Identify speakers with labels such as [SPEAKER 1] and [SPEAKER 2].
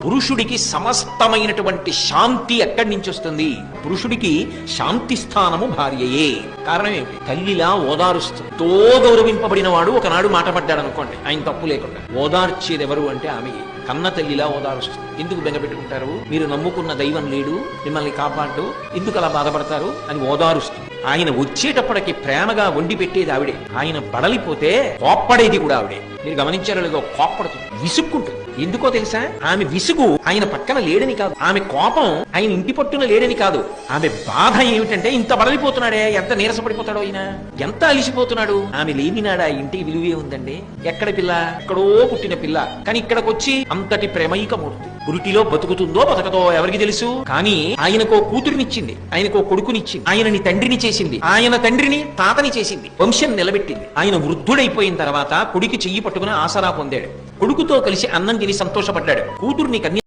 [SPEAKER 1] పురుషుడికి సమస్తమైనటువంటి శాంతి ఎక్కడి నుంచి వస్తుంది? పురుషుడికి శాంతి స్థానము భార్యయే. కారణం ఏమిటి? తల్లిలా ఓదారుస్తుంది. తో గౌరవింపబడిన వాడు ఒకనాడు మాట పడ్డాడు అనుకోండి, ఆయన తప్పు లేకుండా ఓదార్చేది ఎవరు అంటే ఆమె కన్న తల్లిలా ఓదారుస్తుంది. ఎందుకు బెంగపెట్టుకుంటారు? మీరు నమ్ముకున్న దైవం లేడు, మిమ్మల్ని కాపాడు, ఎందుకు అలా బాధపడతారు అని ఓదారుస్తుంది. ఆయన వచ్చేటప్పటికి ప్రేమగా వండి పెట్టేది ఆవిడే. ఆయన బడలిపోతే కోప్పడేది కూడా ఆవిడే. మీరు గమనించారో లేదో, కోప్పడుతుంది, విసుక్కుంటుంది. ఎందుకో తెలుసా? ఆమె విసుగు ఆయన పక్కన లేడని కాదు, ఆమె కోపం ఆయన ఇంటి పట్టున లేడని కాదు, ఆమె బాధ ఏమిటంటే ఇంత బడలిపోతున్నాడే, ఎంత నీరసపడిపోతాడో ఆయన, ఎంత అలిసిపోతున్నాడు. ఆమె లేనినాడా ఇంటికి విలువే ఉందండి. ఎక్కడ పిల్ల? ఎక్కడో పుట్టిన పిల్ల, కానీ ఇక్కడికి వచ్చి అంతటి ప్రేమైకమూర్తి. పురిటిలో బతుకుతుందో బతకదో ఎవరికి తెలుసు, కానీ ఆయనకో కూతురినిచ్చింది, ఆయనకో కొడుకునిచ్చింది, ఆయనని తండ్రిని చేసింది, ఆయన తండ్రిని తాతని చేసింది, వంశం నిలబెట్టింది. ఆయన వృద్ధుడైపోయిన తర్వాత కొడుకు చెయ్యి పట్టుకుని ఆసరా పొందాడు, కొడుకుతో కలిసి అన్నం తిని సంతోషపడ్డాడు, కూతుర్ని కన్య